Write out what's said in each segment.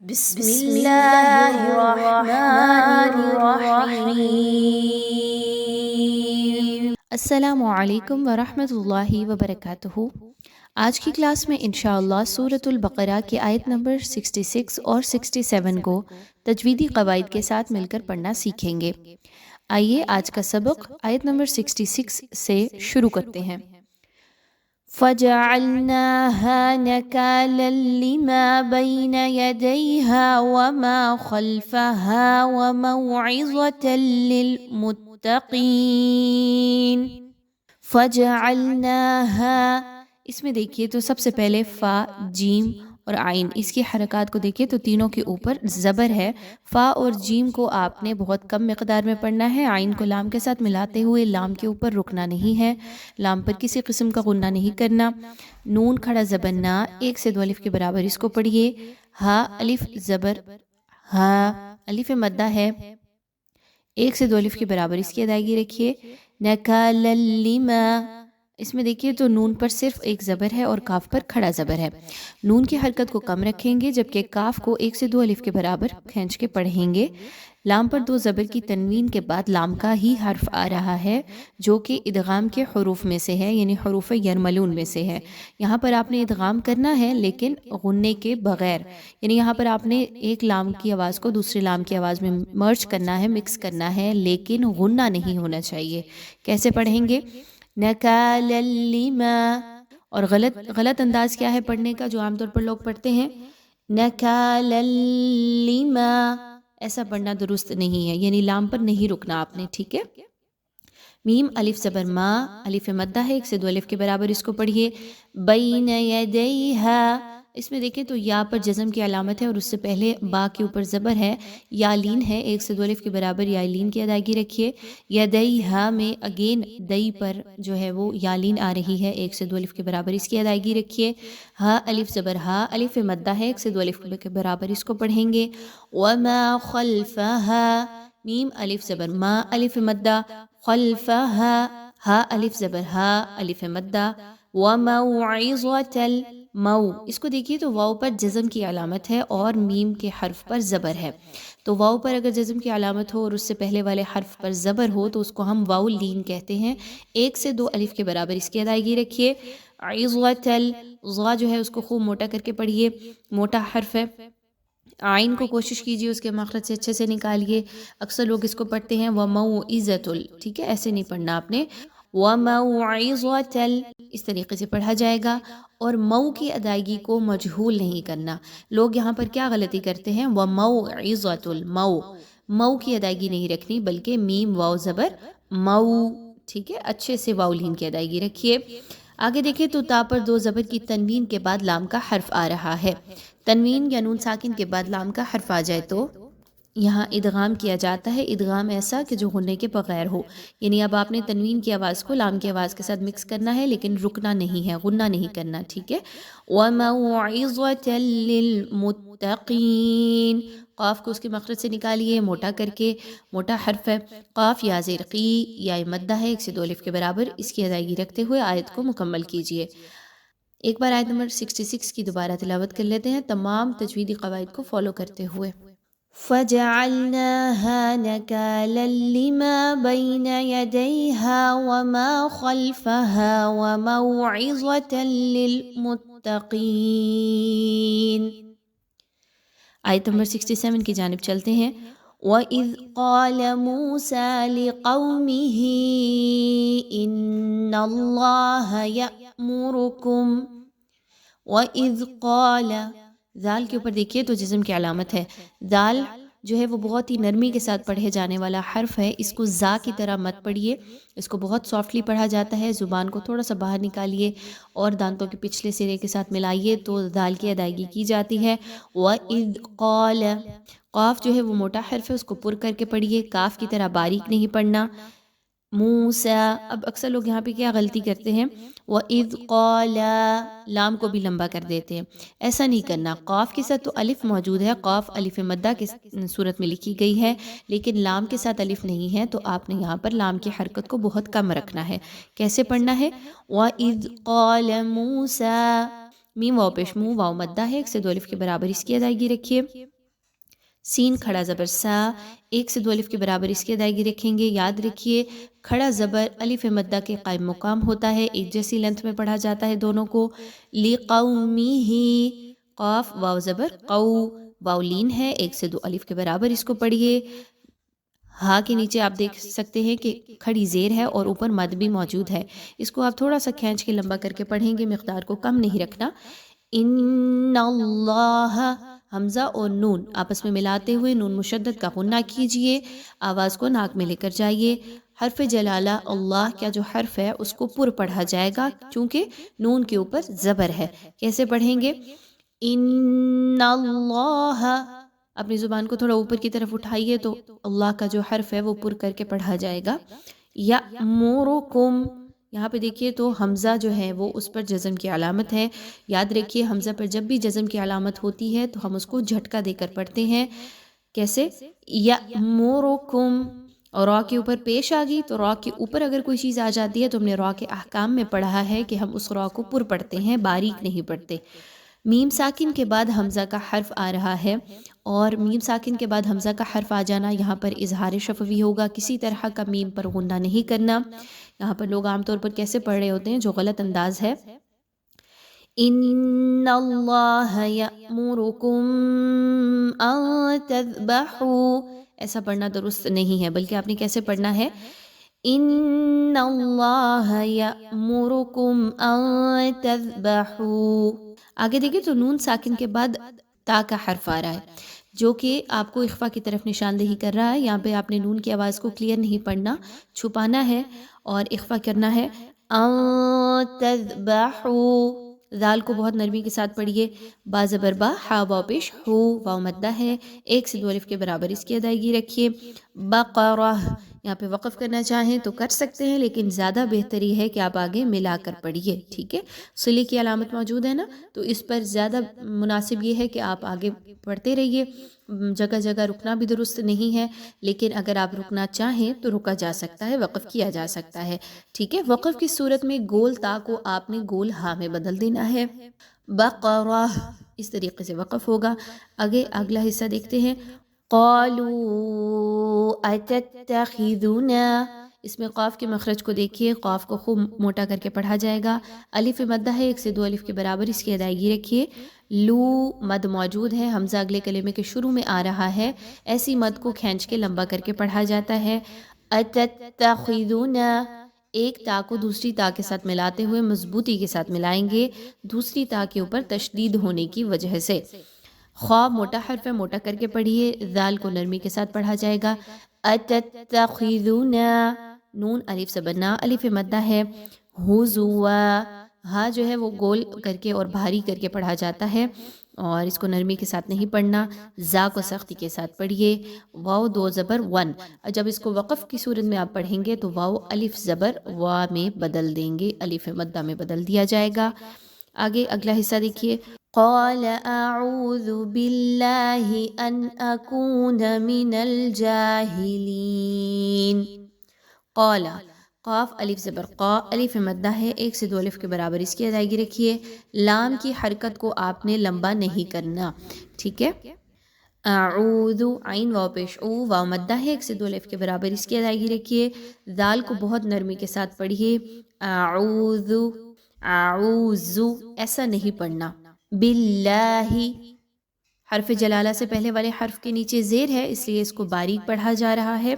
بسم اللہ الرحمن الرحیم۔ السلام علیکم ورحمۃ اللہ وبرکاتہ۔ آج کی کلاس میں انشاءاللہ سورۃ البقرہ کی آیت نمبر 66 اور 67 کو تجویدی قواعد کے ساتھ مل کر پڑھنا سیکھیں گے۔ آئیے آج کا سبق آیت نمبر 66 سے شروع کرتے ہیں۔ فَجَعَلْنَاهَا نَكَالًا لِمَا بَيْنَ يَدَيْهَا وَمَا خَلْفَهَا وَمَوْعِظَةً لِلْمُتَّقِينَ۔ فَجَعَلْنَاهَا، اس میں دیکھیے تو سب سے پہلے فا، جیم اور عین، اس کی حرکات کو دیکھیے تو تینوں کے اوپر زبر ہے۔ فا اور جیم کو آپ نے بہت کم مقدار میں پڑھنا ہے، عین کو لام کے ساتھ ملاتے ہوئے لام کے اوپر رکنا نہیں ہے، لام پر کسی قسم کا غنہ نہیں کرنا۔ نون کھڑا زبر نا، 1 سے 2 الف کے برابر اس کو پڑھیے۔ ہا الف زبر ہا، الف مدہ ہے، 1 سے 2 الف کے برابر اس کی ادائیگی رکھیے۔ نکالا لما، اس میں دیکھیے تو نون پر صرف 1 زبر ہے اور کاف پر کھڑا زبر ہے۔ نون کی حرکت کو کم رکھیں گے جبکہ کاف کو 1 سے 2 الف کے برابر کھینچ کے پڑھیں گے۔ لام پر 2 زبر کی تنوین کے بعد لام کا ہی حرف آ رہا ہے جو کہ ادغام کے حروف میں سے ہے، یعنی حروف یرملون میں سے ہے۔ یہاں پر آپ نے ادغام کرنا ہے لیکن غنے کے بغیر، یعنی یہاں پر آپ نے ایک لام کی آواز کو دوسرے لام کی آواز میں مرج کرنا ہے، مکس کرنا ہے، لیکن غنہ نہیں ہونا چاہیے۔ کیسے پڑھیں گے؟ نکالا لما، اور غلط انداز کیا ہے پڑھنے کا جو عام طور پر لوگ پڑھتے ہیں؟ نکالا لما، ایسا پڑھنا درست نہیں ہے، یعنی لام پر نہیں رکنا آپ نے، ٹھیک ہے؟ میم الف زبر ما، الف مدہ ہے، 1 سے 2 الف کے برابر اس کو پڑھیے۔ بین یدیہا، اس میں دیکھیں تو یا پر جزم کی علامت ہے اور اس سے پہلے با کے اوپر زبر ہے، یا لین ہے، 1 سے 2 الف کے برابر یا لین کی ادائیگی رکھیے۔ یدیہا میں اگین دئی پر جو ہے وہ یا لین آ رہی ہے، 1 سے 2 الف کے برابر اس کی ادائیگی رکھیے۔ ہا الف زبر ہا، الف مدہ ہے، 1 سے 2 الف کے برابر اس کو پڑھیں گے۔ وما خلفہا، میم الف زبر ما، الف مدہ، خلفہا، ہا الف زبر ہا، الف مدہ۔ وموعظۃ، مو، اس کو دیکھیے تو واو پر جزم کی علامت ہے اور میم کے حرف پر زبر ہے، تو واو پر اگر جزم کی علامت ہو اور اس سے پہلے والے حرف پر زبر ہو تو اس کو ہم واو لین کہتے ہیں۔ 1 سے 2 الف کے برابر اس کی ادائیگی رکھیے۔ عظۃ، ظا جو ہے اس کو خوب موٹا کر کے پڑھیے، موٹا حرف ہے۔ عین کو کوشش کیجیے اس کے مخرج سے اچھے سے نکالیے، اکثر لوگ اس کو پڑھتے ہیں وموعظۃ، ٹھیک ہے؟ ایسے نہیں پڑھنا آپ نے، وموعظۃ اس طریقے سے پڑھا جائے گا۔ اور مو کی ادائیگی کو مجہول نہیں کرنا، لوگ یہاں پر کیا غلطی کرتے ہیں؟ وموعظۃ، مو، مو کی ادائیگی نہیں رکھنی بلکہ میم واو زبر مو، ٹھیک ہے؟ اچھے سے واو لین کی ادائیگی رکھیے۔ آگے دیکھیں تو تا پر 2 زبر کی تنوین کے بعد لام کا حرف آ رہا ہے۔ تنوین یا نون ساکن کے بعد لام کا حرف آ جائے تو یہاں ادغام کیا جاتا ہے، ادغام ایسا کہ جو غنے کے بغیر ہو، یعنی اب آپ نے تنوین کی آواز کو لام کی آواز کے ساتھ مکس کرنا ہے لیکن رکنا نہیں ہے، غنہ نہیں کرنا، ٹھیک ہے؟ وَمَوْعِظَةً لِّلْمُتَّقِينَ، قاف کو اس کے مخرج سے نکالیے موٹا کر کے، موٹا حرف ہے، قاف یا زیر قی، یا مدہ ہے، 1 سے 2 الف کے برابر اس کی ادائیگی رکھتے ہوئے آیت کو مکمل کیجیے۔ ایک بار آیت نمبر 66 کی دوبارہ تلاوت کر لیتے ہیں تمام تجویدی قواعد کو فالو کرتے ہوئے۔ فَجَعَلْنَاهَا نَكَالًا لِمَا بَيْنَ يَدَيْهَا وَمَا خَلْفَهَا وَمَوْعِظَةً لِلْمُتَّقِينَ۔ آیت نمبر 67 کی جانب چلتے ہیں۔ وَإِذْ قَالَ مُوسَى لِقَوْمِهِ إِنَّ اللَّهَ يَأْمُرُكُمْ، وَإِذْ قَالَ، ذال کے اوپر دیکھیے تو جزم کی علامت ہے، ذال جو ہے وہ بہت ہی نرمی کے ساتھ پڑھے جانے والا حرف ہے، اس کو زا کی طرح مت پڑھیے، اس کو بہت سافٹلی پڑھا جاتا ہے، زبان کو تھوڑا سا باہر نکالیے اور دانتوں کے پچھلے سرے کے ساتھ ملائیے تو ذال کی ادائیگی کی جاتی ہے۔ وَإِذْ قَالَ، قاف جو ہے وہ موٹا حرف ہے، اس کو پر کر کے پڑھیے، کاف کی طرح باریک نہیں پڑھنا۔ موسیٰ، اب اکثر لوگ یہاں پہ کیا غلطی کرتے ہیں؟ وَإِذْ قَالَ، لام کو بھی لمبا کر دیتے ہیں، ایسا نہیں کرنا۔ قاف کے ساتھ تو الف موجود ہے، قاف الف مدہ کی صورت میں لکھی گئی ہے لیکن لام کے ساتھ الف نہیں ہے، تو آپ نے یہاں پر لام کی حرکت کو بہت کم رکھنا ہے۔ کیسے پڑھنا ہے؟ وَإِذْ قَالَ مُوسَىٰ، میم واو پیش مو، واو مدہ ہے، 1 سے 2 الف کے برابر اس کی ادائیگی رکھیے۔ سین کھڑا زبر سا، 1 سے 2 الف کے برابر اس کی ادائیگی رکھیں گے. یاد رکھیے کھڑا زبر الف مدہ کے قائم مقام ہوتا ہے، ایک جیسی لینتھ میں پڑھا جاتا ہے دونوں کو. لِقَوْمِهِ، قاف واو زبر قو، واو لین ہے، 1 سے 2 الف کے برابر اس کو پڑھیے. ہا کے نیچے آپ دیکھ سکتے ہیں کہ کھڑی زیر ہے اور اوپر مد بھی موجود ہے. اس کو آپ تھوڑا سا کھینچ کے لمبا کر کے پڑھیں گے، مقدار کو کم نہیں رکھنا. ان اللہ، حمزہ اور نون آپس میں ملاتے ہوئے نون مشدد کا غنہ کیجئے، آواز کو ناک میں لے کر جائیے. حرف جلالہ اللہ کا جو حرف ہے اس کو پر پڑھا جائے گا چونکہ نون کے اوپر زبر ہے. کیسے پڑھیں گے؟ ان اللہ، اپنی زبان کو تھوڑا اوپر کی طرف اٹھائیے تو اللہ کا جو حرف ہے وہ پر کر کے پڑھا جائے گا. یأمرکم، یہاں پہ دیکھیے تو حمزہ جو ہے وہ اس پر جزم کی علامت ہے. یاد رکھیے حمزہ پر جب بھی جزم کی علامت ہوتی ہے تو ہم اس کو جھٹکا دے کر پڑھتے ہیں. کیسے؟ یأمرکم، اور را کے اوپر پیش آ گئی تو را کے اوپر اگر کوئی چیز آ جاتی ہے تو ہم نے را کے احکام میں پڑھا ہے کہ ہم اس را کو پر پڑھتے ہیں، باریک نہیں پڑھتے. میم ساکن کے بعد حمزہ کا حرف آ رہا ہے، اور میم ساکن کے بعد حمزہ کا حرف آ جانا یہاں پر اظہار شفوی ہوگا، کسی طرح کا میم پر غنہ نہیں کرنا. یہاں پر لوگ عام طور پر کیسے پڑھ رہے ہوتے ہیں جو غلط انداز ہے. ان اللہ یأمرکم ان تذبحوا، ایسا پڑھنا درست نہیں ہے، بلکہ آپ نے کیسے پڑھنا ہے؟ ان اللہ یأمرکم ان تذبحوا. آگے دیکھیں تو نون ساکن کے بعد تا کا حرف آ رہا ہے جو کہ آپ کو اخفا کی طرف نشاندہی کر رہا ہے. یہاں پہ آپ نے نون کی آواز کو کلیئر نہیں پڑھنا، چھپانا ہے اور اخفا کرنا ہے. ان تذبحوا، ذال کو بہت نرمی کے ساتھ پڑھیے. با زبر با، ہا واو پیش ہو، واو مدہ ہے، 1 سے 2 الف کے برابر اس کی ادائیگی رکھیے. بقرہ، یہاں پہ وقف کرنا چاہیں تو کر سکتے ہیں لیکن زیادہ بہتری ہے کہ آپ آگے ملا کر پڑھیے. ٹھیک ہے، صلے کی علامت موجود ہے نا، تو اس پر زیادہ مناسب یہ ہے کہ آپ آگے پڑھتے رہیے. جگہ جگہ رکنا بھی درست نہیں ہے، لیکن اگر آپ رکنا چاہیں تو رکا جا سکتا ہے، وقف کیا جا سکتا ہے. ٹھیک ہے، وقف کی صورت میں گول تا کو آپ نے گول ہا میں بدل دینا ہے. بقرہ، اس طریقے سے وقف ہوگا. آگے اگلا حصہ دیکھتے ہیں. قالوا اتتخذنا، اس میں قاف کے مخرج کو دیکھیے، قاف کو خوب موٹا کر کے پڑھا جائے گا. الف مدہ ہے، 1 سے 2 الف کے برابر اس کی ادائیگی رکھیے. لو مد موجود ہے، حمزہ اگلے کلمے کے شروع میں آ رہا ہے، ایسی مد کو کھینچ کے لمبا کر کے پڑھا جاتا ہے. اتتخذنا، ایک تا کو دوسری تا کے ساتھ ملاتے ہوئے مضبوطی کے ساتھ ملائیں گے، دوسری تا کے اوپر تشدید ہونے کی وجہ سے. خواہ موٹا حرف ہے، موٹا کر کے پڑھیے. ذال کو نرمی کے ساتھ پڑھا جائے گا. اتتخذنا، نون الف سے بنا، الف مدہ ہے. ہزوا، ہاں جو ہے وہ گول کر کے اور بھاری کر کے پڑھا جاتا ہے اور اس کو نرمی کے ساتھ نہیں پڑھنا. زا کو سختی کے ساتھ پڑھیے. واو 2 زبر ون، جب اس کو وقف کی صورت میں آپ پڑھیں گے تو واو الف زبر وا میں بدل دیں گے، الف مدہ میں بدل دیا جائے گا. آگے اگلا حصہ دیکھیے. قال اعوذ باللہ ان اکون من الجاہلین. قال، قاف الف زبر قا، الف مدہ ہے، 1 سے 2 الف کے برابر اس کی ادائیگی رکھیے. لام کی حرکت کو آپ نے لمبا نہیں کرنا. ٹھیک ہے. اعوذ، عین واو پیش او، واو مدہ ہے، 1 سے 2 الف کے برابر اس کی ادائیگی رکھیے. ذال کو بہت نرمی کے ساتھ پڑھیے. اعوذ، اعوذ ایسا نہیں پڑھنا. باللہ، حرف جلالہ سے پہلے والے حرف کے نیچے زیر ہے اس لیے اس کو باریک پڑھا جا رہا ہے.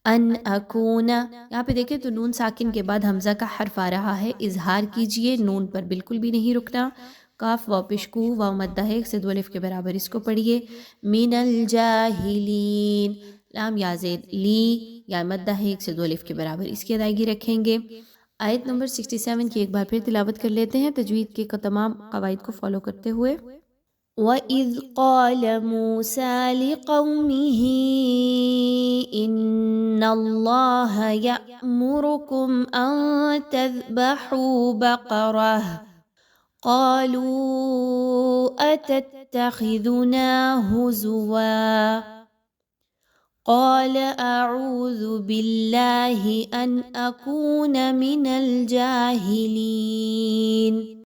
ان اکون، یہاں پہ دیکھیں تو نون ساکن کے بعد حمزہ کا حرف آ رہا ہے، اظہار کیجئے، نون پر بالکل بھی نہیں رکنا. کاف واو پشکو، واو مدہ ہے، 1 سے 2 الف کے برابر اس کو پڑھیے. من الجاہلین، لام یا زید لی، یا مدہ ہے، 1 سے 2 الف کے برابر اس کی ادائیگی رکھیں گے. آیت نمبر 67 کی ایک بار پھر تلاوت کر لیتے ہیں تجوید کے تمام قواعد کو فالو کرتے ہوئے. وَإِذْ قَالَ مُوسَى لِقَوْمِهِ إِنَّ اللَّهَ يَأْمُرُكُمْ أَن تَذْبَحُوا بَقَرَةً قَالُوا أَتَتَّخِذُنَا هُزُوًا قَالَ أَعُوذُ بِاللَّهِ أَنْ أَكُونَ مِنَ الْجَاهِلِينَ.